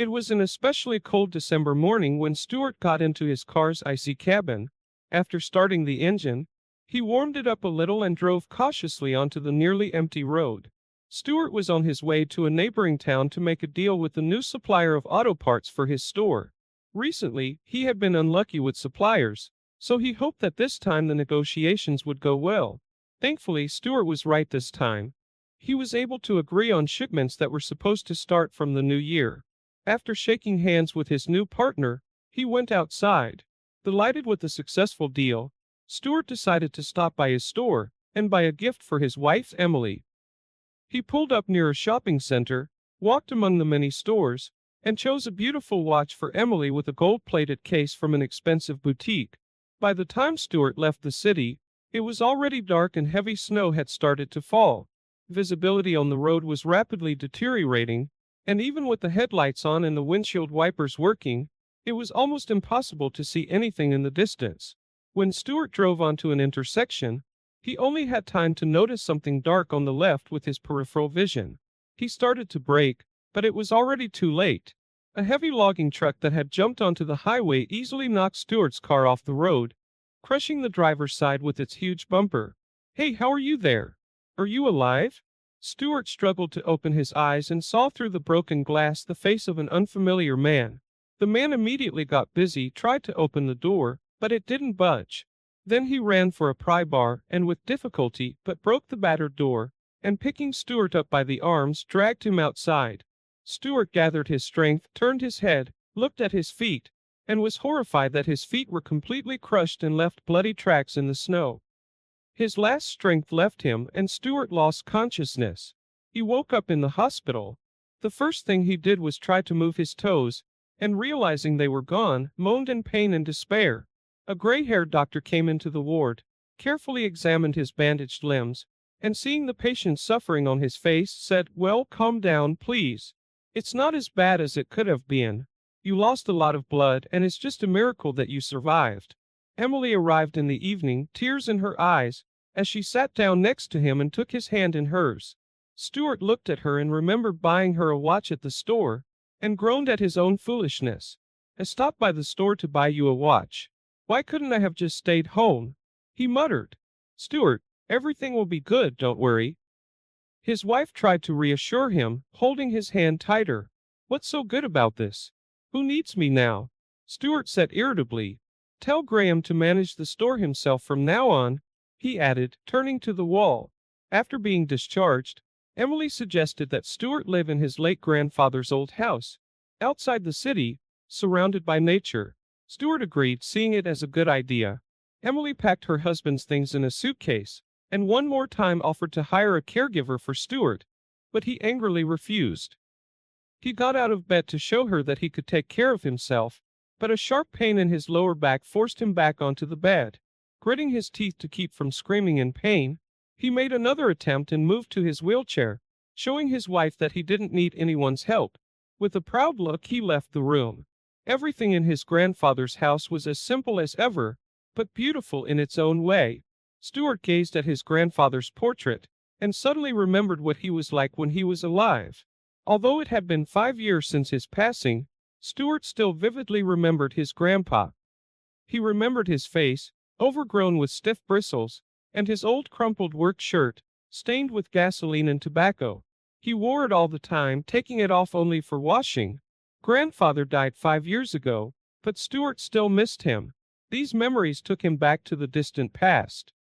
It was an especially cold December morning when Stuart got into his car's icy cabin. After starting the engine, he warmed it up a little and drove cautiously onto the nearly empty road. Stuart was on his way to a neighboring town to make a deal with the new supplier of auto parts for his store. Recently, he had been unlucky with suppliers, so he hoped that this time the negotiations would go well. Thankfully, Stuart was right this time. He was able to agree on shipments that were supposed to start from the new year. After shaking hands with his new partner, he went outside. Delighted with the successful deal, Stuart decided to stop by his store and buy a gift for his wife, Emily. He pulled up near a shopping center, walked among the many stores, and chose a beautiful watch for Emily with a gold-plated case from an expensive boutique. By the time Stuart left the city, it was already dark and heavy snow had started to fall. Visibility on the road was rapidly deteriorating, and even with the headlights on and the windshield wipers working, it was almost impossible to see anything in the distance. When Stuart drove onto an intersection, he only had time to notice something dark on the left with his peripheral vision. He started to brake, but it was already too late. A heavy logging truck that had jumped onto the highway easily knocked Stuart's car off the road, crushing the driver's side with its huge bumper. "Hey, how are you there? Are you alive?" Stuart struggled to open his eyes and saw through the broken glass the face of an unfamiliar man. The man immediately got busy, tried to open the door, but it didn't budge. Then he ran for a pry bar and with difficulty but broke the battered door, and picking Stuart up by the arms dragged him outside. Stuart gathered his strength, turned his head, looked at his feet, and was horrified that his feet were completely crushed and left bloody tracks in the snow. His last strength left him and Stuart lost consciousness. He woke up in the hospital. The first thing he did was try to move his toes, and realizing they were gone, moaned in pain and despair. A gray-haired doctor came into the ward, carefully examined his bandaged limbs, and seeing the patient's suffering on his face, said, "Well, calm down, please. It's not as bad as it could have been. You lost a lot of blood, and it's just a miracle that you survived." Emily arrived in the evening, tears in her eyes, as she sat down next to him and took his hand in hers. Stuart looked at her and remembered buying her a watch at the store, and groaned at his own foolishness. "I stopped by the store to buy you a watch. Why couldn't I have just stayed home?" he muttered. "Stuart, everything will be good, don't worry." His wife tried to reassure him, holding his hand tighter. "What's so good about this? Who needs me now?" Stuart said irritably. "Tell Graham to manage the store himself from now on," he added, turning to the wall. After being discharged, Emily suggested that Stuart live in his late grandfather's old house, outside the city, surrounded by nature. Stuart agreed, seeing it as a good idea. Emily packed her husband's things in a suitcase, and one more time offered to hire a caregiver for Stuart, but he angrily refused. He got out of bed to show her that he could take care of himself, but a sharp pain in his lower back forced him back onto the bed. Gritting his teeth to keep from screaming in pain, he made another attempt and moved to his wheelchair, showing his wife that he didn't need anyone's help. With a proud look, he left the room. Everything in his grandfather's house was as simple as ever, but beautiful in its own way. Stuart gazed at his grandfather's portrait, and suddenly remembered what he was like when he was alive. Although it had been 5 years since his passing, Stuart still vividly remembered his grandpa. He remembered his face, overgrown with stiff bristles, and his old crumpled work shirt, stained with gasoline and tobacco. He wore it all the time, taking it off only for washing. Grandfather died 5 years ago, but Stuart still missed him. These memories took him back to the distant past.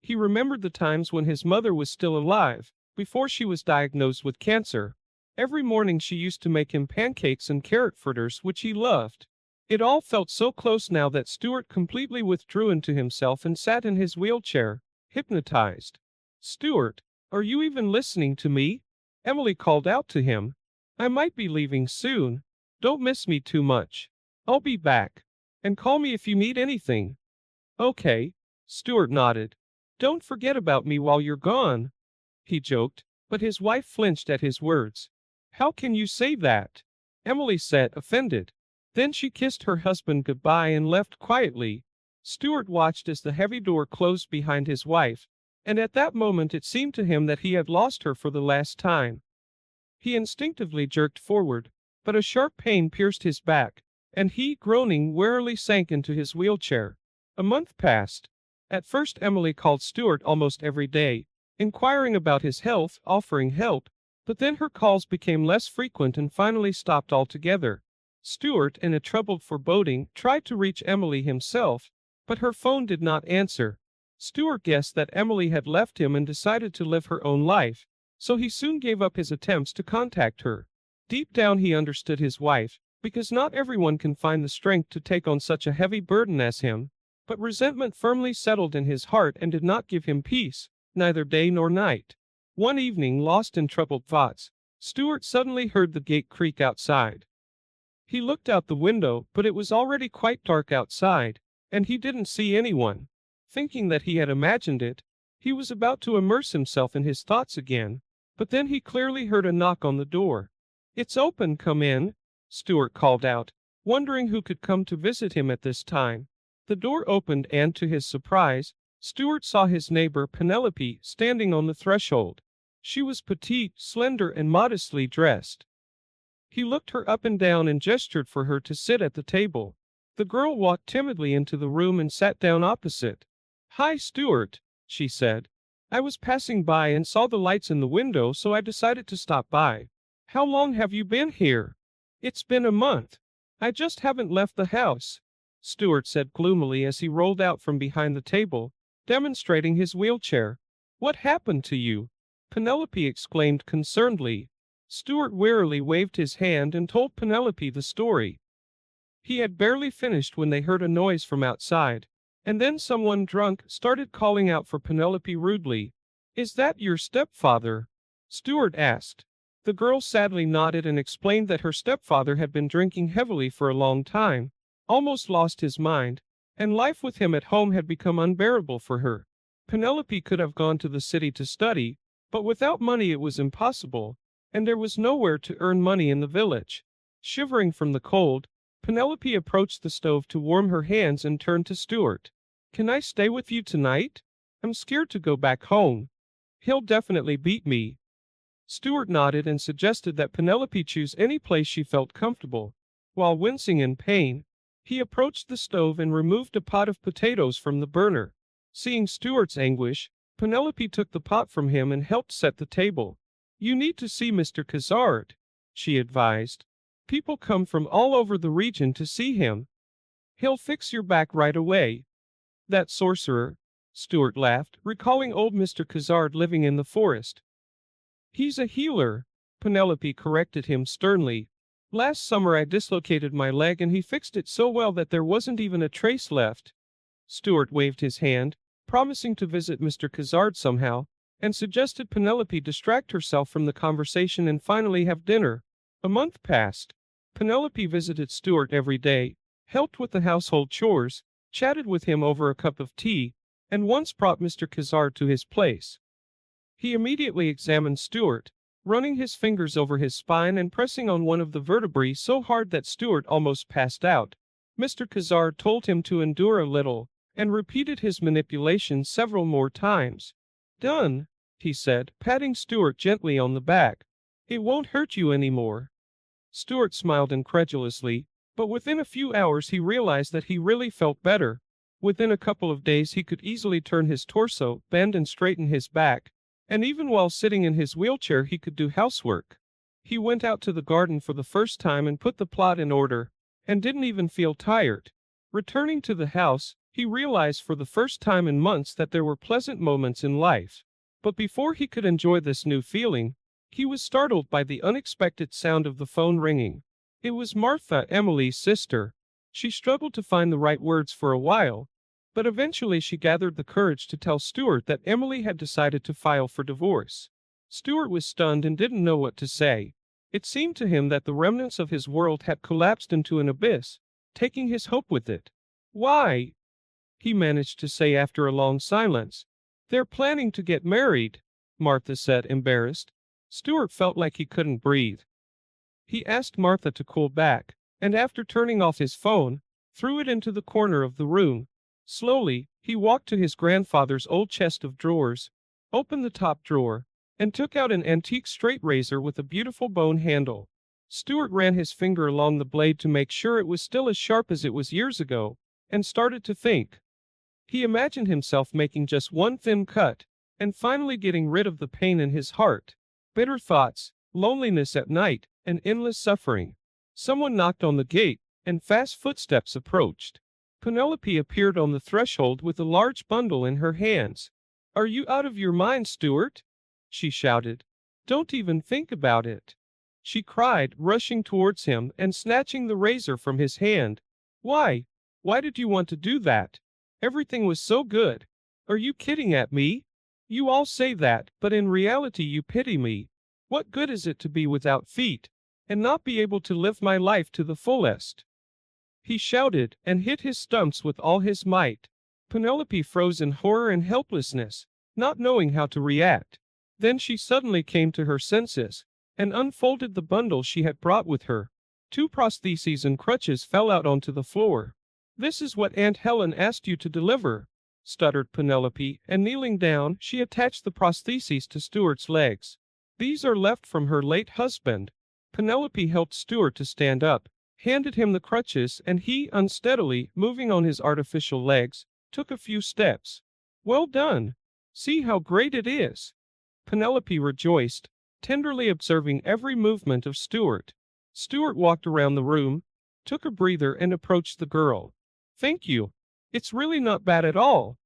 He remembered the times when his mother was still alive, before she was diagnosed with cancer. Every morning she used to make him pancakes and carrot fritters, which he loved. It all felt so close now that Stuart completely withdrew into himself and sat in his wheelchair, hypnotized. "Stuart, are you even listening to me?" Emily called out to him. "I might be leaving soon. Don't miss me too much. I'll be back. And call me if you need anything." "Okay." Stuart nodded. "Don't forget about me while you're gone," he joked, but his wife flinched at his words. "How can you say that?" Emily said, offended. Then she kissed her husband goodbye and left quietly. Stuart watched as the heavy door closed behind his wife, and at that moment it seemed to him that he had lost her for the last time. He instinctively jerked forward, but a sharp pain pierced his back, and he, groaning wearily, sank into his wheelchair. A month passed. At first Emily called Stuart almost every day, inquiring about his health, offering help, but then her calls became less frequent and finally stopped altogether. Stuart, in a troubled foreboding, tried to reach Emily himself, but her phone did not answer. Stuart guessed that Emily had left him and decided to live her own life, so he soon gave up his attempts to contact her. Deep down he understood his wife, because not everyone can find the strength to take on such a heavy burden as him. But resentment firmly settled in his heart and did not give him peace, neither day nor night. One evening, lost in troubled thoughts, Stuart suddenly heard the gate creak outside. He looked out the window, but it was already quite dark outside, and he didn't see anyone. Thinking that he had imagined it, he was about to immerse himself in his thoughts again, but then he clearly heard a knock on the door. "It's open, come in," Stuart called out, wondering who could come to visit him at this time. The door opened and, to his surprise, Stuart saw his neighbor Penelope standing on the threshold. She was petite, slender, and modestly dressed. He looked her up and down and gestured for her to sit at the table. The girl walked timidly into the room and sat down opposite. "Hi, Stuart," she said. "I was passing by and saw the lights in the window, so I decided to stop by. How long have you been here?" "It's been a month. I just haven't left the house," Stuart said gloomily as he rolled out from behind the table, demonstrating his wheelchair. "What happened to you?" Penelope exclaimed concernedly. Stuart wearily waved his hand and told Penelope the story. He had barely finished when they heard a noise from outside, and then someone drunk started calling out for Penelope rudely. "Is that your stepfather?" Stuart asked. The girl sadly nodded and explained that her stepfather had been drinking heavily for a long time, almost lost his mind, and life with him at home had become unbearable for her. Penelope could have gone to the city to study, but without money it was impossible, and there was nowhere to earn money in the village. Shivering from the cold, Penelope approached the stove to warm her hands and turned to Stuart. "Can I stay with you tonight? I'm scared to go back home. He'll definitely beat me." Stuart nodded and suggested that Penelope choose any place she felt comfortable. While wincing in pain, he approached the stove and removed a pot of potatoes from the burner. Seeing Stuart's anguish, Penelope took the pot from him and helped set the table. "You need to see Mr. Khazard," she advised. "People come from all over the region to see him. He'll fix your back right away." "That sorcerer?" Stuart laughed, recalling old Mr. Khazard living in the forest. "He's a healer," Penelope corrected him sternly. "Last summer I dislocated my leg and he fixed it so well that there wasn't even a trace left." Stuart waved his hand, promising to visit Mr. Khazard somehow, and suggested Penelope distract herself from the conversation and finally have dinner. A month passed. Penelope visited Stuart every day, helped with the household chores, chatted with him over a cup of tea, and once brought Mr. Khazard to his place. He immediately examined Stuart, running his fingers over his spine and pressing on one of the vertebrae so hard that Stuart almost passed out. Mr. Khazard told him to endure a little, and repeated his manipulations several more times. "Done," he said, patting Stuart gently on the back. "It won't hurt you anymore." Stuart smiled incredulously, but within a few hours he realized that he really felt better. Within a couple of days he could easily turn his torso, bend and straighten his back, and even while sitting in his wheelchair he could do housework. He went out to the garden for the first time and put the plot in order, and didn't even feel tired. Returning to the house, he realized for the first time in months that there were pleasant moments in life. But before he could enjoy this new feeling, he was startled by the unexpected sound of the phone ringing. It was Martha, Emily's sister. She struggled to find the right words for a while, but eventually she gathered the courage to tell Stuart that Emily had decided to file for divorce. Stuart was stunned and didn't know what to say. It seemed to him that the remnants of his world had collapsed into an abyss, taking his hope with it. "Why?" he managed to say after a long silence. "They're planning to get married," Martha said, embarrassed. Stuart felt like he couldn't breathe. He asked Martha to cool back, and after turning off his phone, threw it into the corner of the room. Slowly, he walked to his grandfather's old chest of drawers, opened the top drawer, and took out an antique straight razor with a beautiful bone handle. Stuart ran his finger along the blade to make sure it was still as sharp as it was years ago, and started to think. He imagined himself making just one thin cut, and finally getting rid of the pain in his heart. Bitter thoughts, loneliness at night, and endless suffering. Someone knocked on the gate, and fast footsteps approached. Penelope appeared on the threshold with a large bundle in her hands. "Are you out of your mind, Stuart?" she shouted. "Don't even think about it," she cried, rushing towards him and snatching the razor from his hand. "Why? Why did you want to do that? Everything was so good. Are you kidding at me? You all say that, but in reality you pity me. What good is it to be without feet, and not be able to live my life to the fullest?" He shouted and hit his stumps with all his might. Penelope froze in horror and helplessness, not knowing how to react. Then she suddenly came to her senses and unfolded the bundle she had brought with her. 2 prostheses and crutches fell out onto the floor. "This is what Aunt Helen asked you to deliver," stuttered Penelope, and kneeling down, she attached the prostheses to Stuart's legs. "These are left from her late husband." Penelope helped Stuart to stand up, handed him the crutches, and he, unsteadily moving on his artificial legs, took a few steps. "Well done! See how great it is!" Penelope rejoiced, tenderly observing every movement of Stuart. Stuart walked around the room, took a breather, and approached the girl. "Thank you. It's really not bad at all."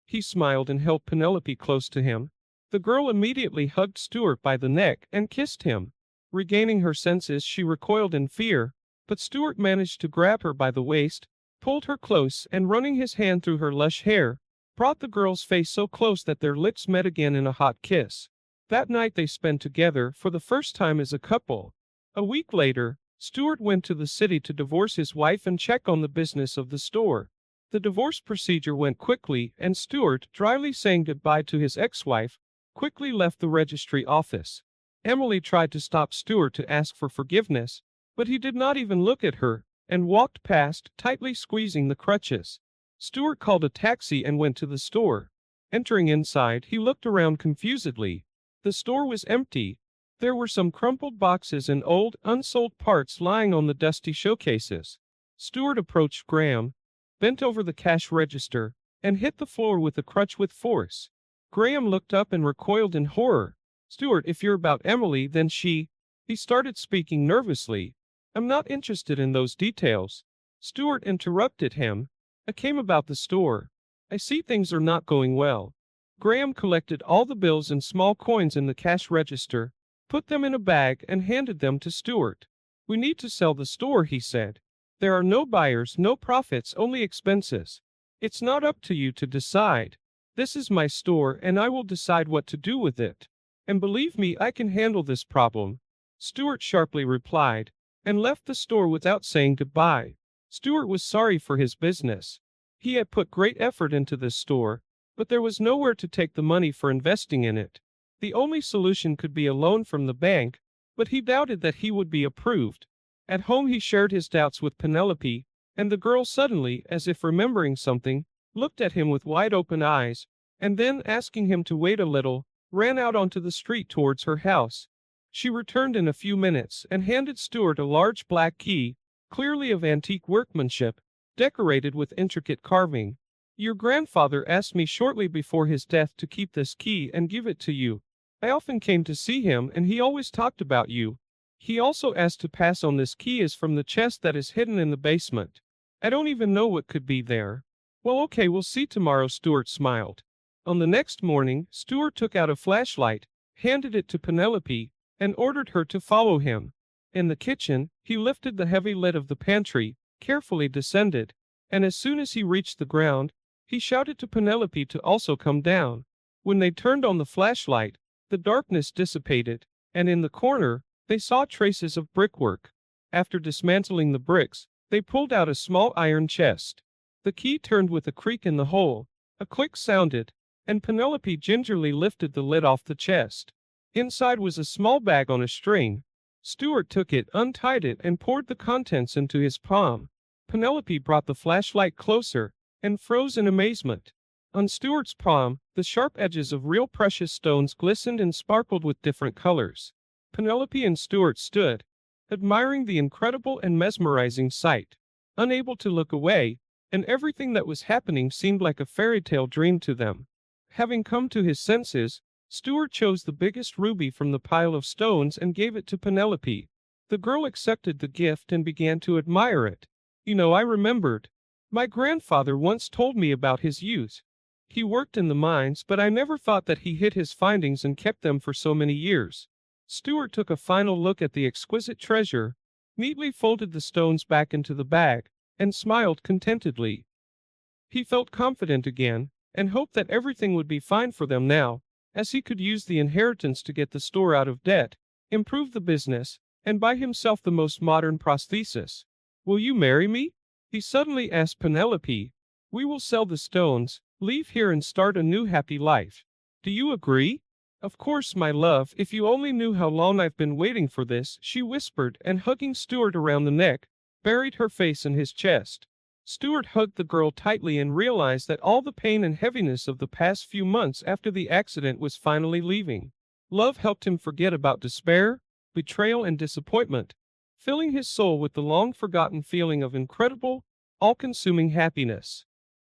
He smiled and held Penelope close to him. The girl immediately hugged Stuart by the neck and kissed him. Regaining her senses, she recoiled in fear, but Stuart managed to grab her by the waist, pulled her close, and running his hand through her lush hair, brought the girl's face so close that their lips met again in a hot kiss. That night they spent together for the first time as a couple. A week later, Stuart went to the city to divorce his wife and check on the business of the store. The divorce procedure went quickly, and Stuart, dryly saying goodbye to his ex-wife, quickly left the registry office. Emily tried to stop Stuart to ask for forgiveness, but he did not even look at her, and walked past, tightly squeezing the crutches. Stuart called a taxi and went to the store. Entering inside, he looked around confusedly. The store was empty. There were some crumpled boxes and old, unsold parts lying on the dusty showcases. Stuart approached Graham, bent over the cash register, and hit the floor with a crutch with force. Graham looked up and recoiled in horror. "Stuart, if you're about Emily, then she—" He started speaking nervously. "I'm not interested in those details." Stuart interrupted him. "I came about the store. I see things are not going well." Graham collected all the bills and small coins in the cash register, put them in a bag, and handed them to Stuart. "We need to sell the store," he said. "There are no buyers, no profits, only expenses. It's not up to you to decide. This is my store, and I will decide what to do with it. And believe me, I can handle this problem." Stuart sharply replied, and left the store without saying goodbye. Stuart was sorry for his business. He had put great effort into this store, but there was nowhere to take the money for investing in it. The only solution could be a loan from the bank, but he doubted that he would be approved. At home he shared his doubts with Penelope, and the girl suddenly, as if remembering something, looked at him with wide-open eyes, and then, asking him to wait a little, ran out onto the street towards her house. She returned in a few minutes and handed Stuart a large black key, clearly of antique workmanship, decorated with intricate carving. "Your grandfather asked me shortly before his death to keep this key and give it to you. I often came to see him, and he always talked about you. He also asked to pass on this key as from the chest that is hidden in the basement. I don't even know what could be there." "Well, okay, we'll see tomorrow," Stuart smiled. On the next morning, Stuart took out a flashlight, handed it to Penelope, and ordered her to follow him. In the kitchen, he lifted the heavy lid of the pantry, carefully descended, and as soon as he reached the ground, he shouted to Penelope to also come down. When they turned on the flashlight, the darkness dissipated, and in the corner, they saw traces of brickwork. After dismantling the bricks, they pulled out a small iron chest. The key turned with a creak in the hole. A click sounded, and Penelope gingerly lifted the lid off the chest. Inside was a small bag on a string. Stuart took it, untied it, and poured the contents into his palm. Penelope brought the flashlight closer, and froze in amazement. On Stuart's palm, the sharp edges of real precious stones glistened and sparkled with different colors. Penelope and Stuart stood, admiring the incredible and mesmerizing sight, unable to look away, and everything that was happening seemed like a fairy tale dream to them. Having come to his senses, Stuart chose the biggest ruby from the pile of stones and gave it to Penelope. The girl accepted the gift and began to admire it. I remembered. My grandfather once told me about his use. He worked in the mines, but I never thought that he hid his findings and kept them for so many years. Stuart took a final look at the exquisite treasure, neatly folded the stones back into the bag, and smiled contentedly. He felt confident again, and hoped that everything would be fine for them now, as he could use the inheritance to get the store out of debt, improve the business, and buy himself the most modern prosthesis. "Will you marry me?" he suddenly asked Penelope. "We will sell the stones, leave here and start a new happy life. Do you agree?" "Of course, my love, if you only knew how long I've been waiting for this," she whispered, and hugging Stuart around the neck, buried her face in his chest. Stuart hugged the girl tightly and realized that all the pain and heaviness of the past few months after the accident was finally leaving. Love helped him forget about despair, betrayal, and disappointment, filling his soul with the long-forgotten feeling of incredible, all-consuming happiness.